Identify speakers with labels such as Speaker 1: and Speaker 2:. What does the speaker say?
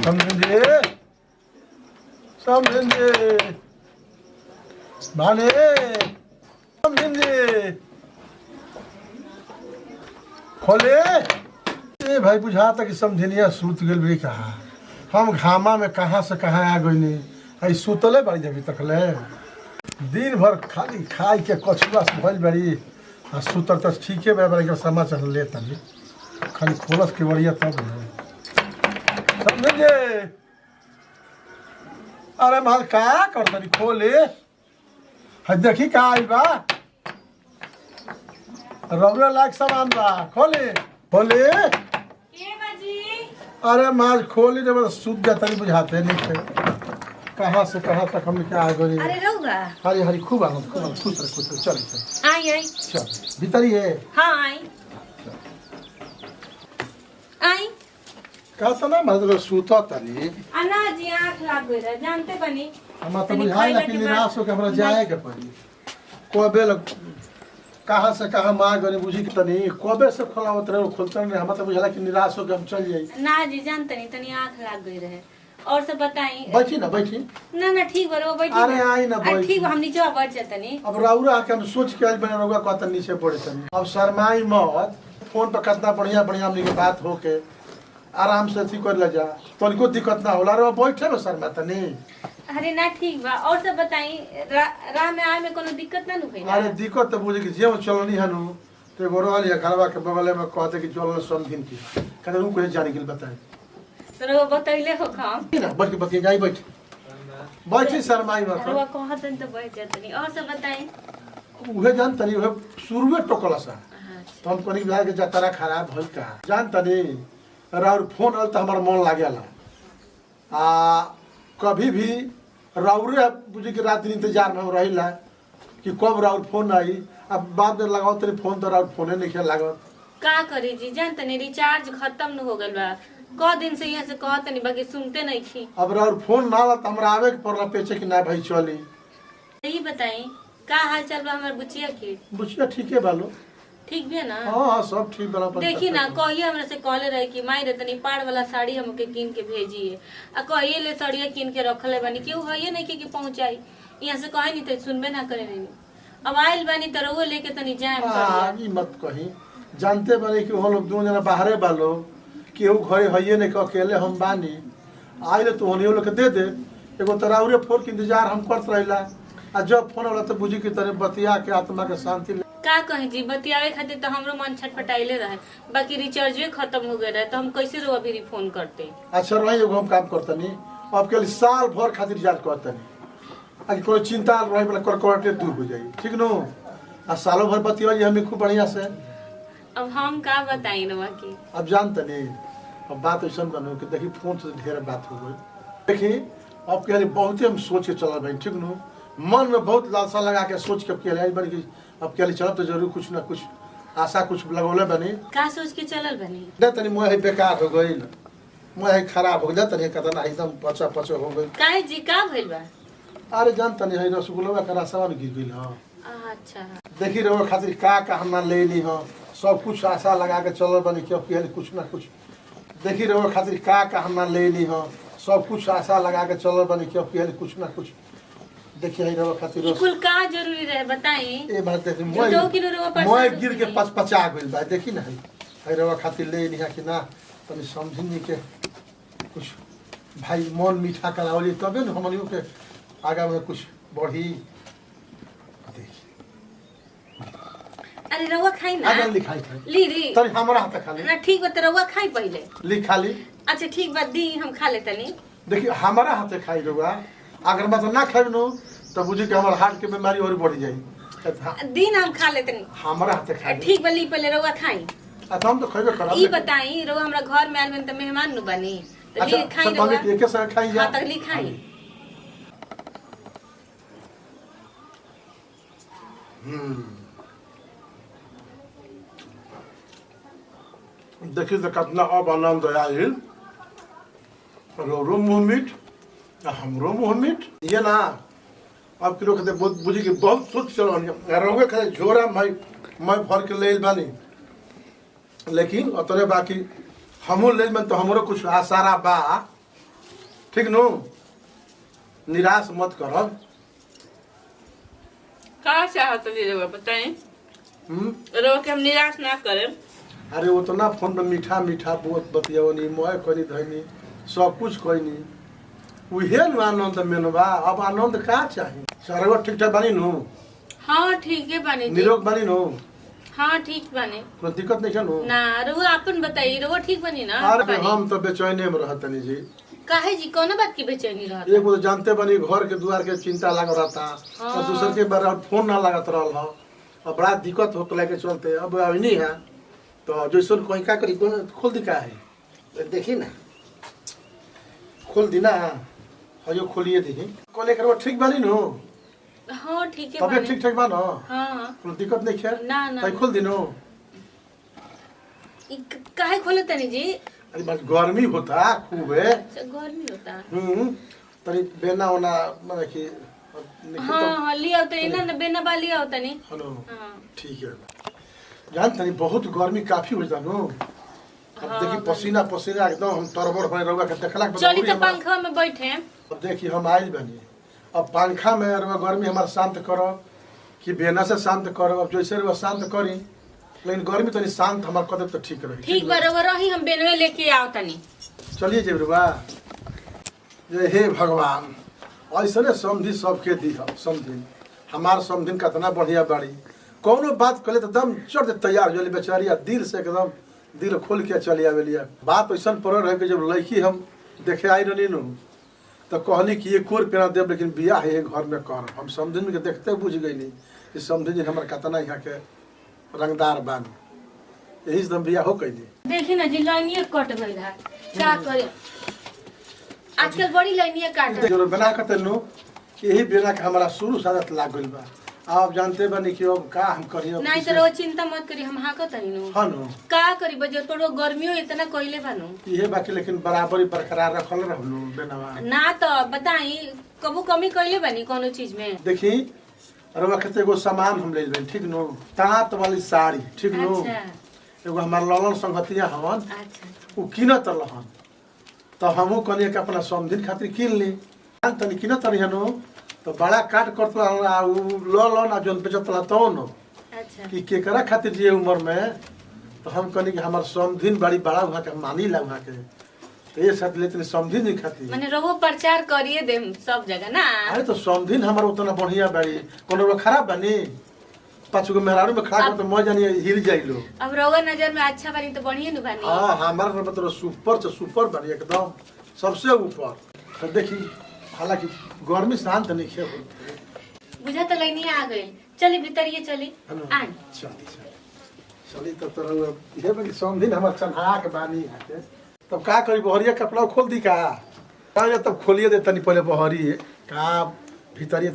Speaker 1: समझे समझे माने समझे खोले ए भाई बुझाता कि समझनिया सूत गल भी कहा हम घामा में कहाँ से कहाँ आ गई आई सुतले बड़ी अभी तक ले दिन भर खाली खाई के कछुआ से भइल बड़ी आ सुतर तो ठीक है बड़ी के समाचार ले तनी खाली खोलस के बढ़िया तब समझे अरे माल का कर तनी खोले है देखी का आई बा रबड़ा लायक सामान बा खोले खोले अरे माल खोली जब सूत जाता नहीं बुझाते नहीं थे कहाँ से कहाँ तक हम क्या आ गए
Speaker 2: अरे रहुआ
Speaker 1: हरी हरी खूब आनंद खुश रह चल चल
Speaker 2: आई आई
Speaker 1: चल भीतर ही है
Speaker 2: हाँ आई आई
Speaker 1: कहता ना मतलब सूता तनी
Speaker 2: अन्ना जी आँख लाग गई रहे जानते बनी
Speaker 1: हम तो बुझाई कि निराश हो के हमरा जाए के पड़ी कोबे लग कहाँ से कहाँ माँ गने बुझी के तनी कोबे से खोलावत रहे खोलते नहीं हम तो बुझाला कि निराश हो के हम चल जाई
Speaker 2: ना जी जानते नहीं तनी आँख लाग गई रहे और सब बताई
Speaker 1: बैठी ना बैठी
Speaker 2: ना ठीक बरो बैठी
Speaker 1: अरे आई ना बैठी
Speaker 2: ठीक हम नीचे बैठ जाते नहीं
Speaker 1: अब राउरा आके हम सोच के आज बने रहुआ कहता नीचे पड़े तनी अब शर्माई मत फोन पर कितना बढ़िया बढ़िया हमनी के बात हो के आराम से अथी कर ले जा तनिको दिक्कत ना होला रे बैठे में शर्मा तनी
Speaker 2: अरे ना ठीक बा और सब बताई राह में आए में कोनो दिक्कत ना होई
Speaker 1: अरे दिक्कत तो बुझे कि जे चलनी हनु तो एगो रहल या घरवा के बगल में कहते कि चलल समझिन की कहते उ कहे जाने के बताए
Speaker 2: तो वो बतैले हो काम
Speaker 1: ना बैठ के बतिया जाई बैठ बैठी शर्माई मत
Speaker 2: वो कहतन तो बैठ जातनी और सब बताई
Speaker 1: उहे जान तनी उहे शुरू में टोकला सा तो हम कनी बिहार के जतरा खराब भइल का जान तनी राउर फोन आल तो हमार मन लागेला आ कभी भी राउरे बुझी के रात इंतजार में रहिला कि कब राउर फोन आई अब बाद में लगाओ तेरे फोन तो राउर फोने नहीं खेल लागत
Speaker 2: का करी जी जान तनी रिचार्ज खत्म न हो गइल बा क दिन से यहाँ से कहत नहीं बाकी सुनते नहीं थी
Speaker 1: अब राउर फोन ना आला तो हमरा आवे के पड़ला पेचे कि ना भाई चली
Speaker 2: यही बताई का हाल चाल बा हमर बुचिया के
Speaker 1: बुझिया ठीक है बालो
Speaker 2: ठीक भी है ना
Speaker 1: हाँ सब ठीक बना
Speaker 2: देखी ना कहिए हमरा से कहले रहे कि माई रे तनी पाड़ वाला साड़ी हमके किन के भेजिए आ कहिए ले साड़िया किन के रखले बानी केहू हइए नहीं कि पहुंचाई यहाँ से कहे नहीं तो सुनबे ना करे नहीं अब आइल बानी तो रहुए लेके तनी जाए
Speaker 1: ई मत कही जानते बानी कि वो लोग दो जना बाहरे बालो केहू घरे हइए नहीं अकेले हम बानी आइले तो होनियो लोग के दे दे एगो तराउरे फोन के इंतजार हम करत रहिला आ जब फोन वाला तो बुझी की तरह बतिया के आत्मा के शांति
Speaker 2: का कहे जी बतियावे खातिर तो हमरो मन छटपटाइले रहे बाकी रिचार्ज खत्म हो गए रहे तो हम कैसे रो अभी फोन करते
Speaker 1: अच्छा रही एगो हम काम करतनी अब के साल भर खातिर रिचार्ज करतनी आज कोई चिंता रहे वाला करकटे दूर हो जाई ठीक नो आ सालों भर बतिया हमें खूब बढ़िया से
Speaker 2: अब हम का बताई रवा की
Speaker 1: अब जानते नहीं अब बात ऐसा बनो कि देखी फोन से ढेर बात हो गई देखी अब के बहुत ही हम सोच के चल भाई ठीक नो मन में बहुत लालसा लगा के सोच के लिए बड़ी अब के लिए चलब तो जरूर कुछ ना कुछ आशा कुछ लगौले बनी
Speaker 2: का सोच के चलल बनी
Speaker 1: दे तनी मोह बेकार हो गई मोह खराब हो गया तनी कतना एकदम पचा पचा हो गई
Speaker 2: काहे जी का भइल बा
Speaker 1: अरे जान तनी है रसगुल्ला का रसवन गिर गई हां
Speaker 2: अच्छा
Speaker 1: देखी रहो खातिर का हम लेनी हो सब कुछ आशा लगा के चलल बनी क्यों के कुछ ना कुछ देखी रहो खातिर का हम लेनी हो सब कुछ आशा लगा के चलल बनी क्यों के कुछ ना कुछ देखिए ही रहो खातिर
Speaker 2: कुल का जरूरी रहे बताई
Speaker 1: ए बात देखी मोय गिर के पचा गइल बा देखी ना है रहो खातिर ले नहीं कि ना तनी समझनी के कुछ भाई मन मीठा करावली तबे न हमनियो के आगा में कुछ बढ़ी
Speaker 2: अरे रवा खाई ना
Speaker 1: आगा लिखाई खाई
Speaker 2: ली ली
Speaker 1: तनी हमरा हाथ खाली
Speaker 2: ना ठीक बा त रवा खाई पहले
Speaker 1: लिखा ली
Speaker 2: अच्छा ठीक बा दी हम खा लेतनी
Speaker 1: देखिए हमारा हाथे खाई रहुआ अगर मतलब ना खाई नो तो बुझी कि हमारे हार्ट के बीमारी और बढ़ जाई
Speaker 2: दिन हम खा लेतनी
Speaker 1: हमारा हाथे खाई
Speaker 2: ठीक बा ली पहले रवा खाई
Speaker 1: अच्छा हम तो खइबे करब
Speaker 2: ई बताई रवा हमरा घर में आइल में त मेहमान नु बनी तो ली खाई
Speaker 1: अच्छा
Speaker 2: रवा
Speaker 1: एक संग खाई जा
Speaker 2: हां तक ली खाई
Speaker 1: देखिए तो कितना अब आनंद आयल रो मुँह मीठ हमरो मुँह मीठ ये ना अब किलो कहते बहुत बुझी कि बहुत शुद्ध चलो रोगे खाते झोरा मैं भर के ले बानी लेकिन उतरे बाकी हमू ले मन तो हमरो कुछ आसारा बा ठीक नो, निराश मत करब।
Speaker 2: का चाहत रहुआ बताएं? रहुआ के हम निराश ना करें।
Speaker 1: अरे उतना फोन में मीठा मीठा बोत बतियवनी, मोह कनी धनी, सब कुछ कनी, उहे न आनंद मेनबा। अब आनंद का चाही? सरवा ठीक ठाक बानी नु?
Speaker 2: हाँ ठीक है बानी जी।
Speaker 1: निरोग बानी नु?
Speaker 2: हाँ ठीक बानी,
Speaker 1: कोई दिक्कत नहीं है नु?
Speaker 2: ना रहुआ अपन बताइए, रहुआ ठीक बनी ना?
Speaker 1: अरे हम तो बेचैनी में रहतनी जी।
Speaker 2: काहे जी, कौन बात की बेचैनी रहत?
Speaker 1: एक तो जानते बनी घर के द्वार के चिंता लग रहता, और दूसर के बार फोन ना लागत रहल हो, अब बड़ा दिक्कत हो लेके चलते। अब नहीं है तो जैसे कोई का करी, खोल दी का है, देखी ना, खोल दी ना, हयो खोलिए देखी। को लेकर वो ठीक बानी नु?
Speaker 2: हाँ ठीक है
Speaker 1: तबे
Speaker 2: बानी।
Speaker 1: ठीक ठाक बा न?
Speaker 2: हाँ
Speaker 1: कोई दिक्कत नहीं है?
Speaker 2: ना ना।
Speaker 1: तो खोल दी नु।
Speaker 2: काहे खोले तनी जी?
Speaker 1: अरे बस गर्मी होता खूब है।
Speaker 2: अच्छा गर्मी होता।
Speaker 1: तनी बेना होना माने कि
Speaker 2: हाँ लिया तनी ना, बेना बा लिया तनी।
Speaker 1: हेलो
Speaker 2: हाँ
Speaker 1: ठीक है। जान तनी बहुत गर्मी काफी हो जानो। अब देखी पसीना पसीना एकदम हम तरबड़ होने रहुआ के देखला के
Speaker 2: चली तो पंखा में बैठे।
Speaker 1: अब देखी हम आइल बनी, अब पंखा में रहुआ गर्मी हमार शांत करो कि बेना से शांत करो, अब जैसे रहुआ शांत करी, लेकिन गर्मी तनी शांत हमार कदम तो ठीक रही।
Speaker 2: ठीक बराबर रही, हम बेनवे लेके आओ तनी।
Speaker 1: चलिए जी रहुआ। जय हे भगवान, ऐसने समझी सबके दी समझी, हमार समझी कितना बढ़िया बाड़ी, कौनो बात कले तो एकदम चढ़ दे तैयार हो बेचारी, दिल से एकदम दिल खोल के चली आवेलिया। बात ऐसा पड़ रहे कि जब लड़की हम देखे आई रही नु तो कहली कि ये कोर पेरा देव, लेकिन बियाह है घर में कर। हम समझिन के देखते बुझ गई कि समझिन हमारे कितना यहाँ के रंगदार बानी, यही से हम बियाह हो कैली।
Speaker 2: देखी ना जी लाइनिया कट गई है, क्या करे आजकल बड़ी लाइनिया काट
Speaker 1: जो बना के नु, यही बिना के हमारा शुरू से आदत लाग गइल बा। आप जानते बनी कि अब का हम करियो।
Speaker 2: नहीं तो चिंता मत करी, हम हाँ तनी नु।
Speaker 1: हाँ नु,
Speaker 2: का करी बजे तोड़ो गर्मियों इतना कइले बानु।
Speaker 1: ये बाकी लेकिन बराबरी बरकरार रखल रहनु बेनवा।
Speaker 2: ना तो बताई कबू कमी कइले बानी कोनो चीज में?
Speaker 1: देखी अरे वक्त एगो सामान हम ले लें, ठीक नु, तात वाली साड़ी, ठीक नु,
Speaker 2: अच्छा
Speaker 1: एगो हमार ललन संगतिया हवन,
Speaker 2: अच्छा
Speaker 1: उ किनत रहन, तो हमहू कनिए के अपना समझिन खातिर किन ली। तनी किनत रहनु तो बड़ा काट करत रहन, उ ललन जोन बेचत रहतो न
Speaker 2: अच्छा
Speaker 1: कि केकरा खातिर जे उम्र में, तो हम कनी कि हमार समझिन बड़ी बड़ा वहाँ के मानी ला वहाँ के, तो ये साथ लेते समझिन नहीं खातिर।
Speaker 2: माने रहो प्रचार करिए देम सब जगह ना।
Speaker 1: अरे तो समझिन हमार उतना बढ़िया बाड़ी, कोनो खराब बनी, पाँच गो मेहरारू में खड़ा कर तो मैं जानी हिल जाइलो।
Speaker 2: अब रउआ नजर में अच्छा बानी तो बढ़िया नु बानी।
Speaker 1: हाँ हमारा मतलब सुपर से सुपर बानी एकदम सबसे ऊपर। तो देखी हालांकि गर्मी शांत नहीं है,
Speaker 2: बुझा तो लाइनिया आ गई। चली भीतरिए चली आ
Speaker 1: चली चली तब तो ये बनी समझिन हमार चन्हा के बानी है। तब का करी, बहरिया कपड़ा खोल दी का, तब खोलिए दे तनी पहले बहरी का भीतरिए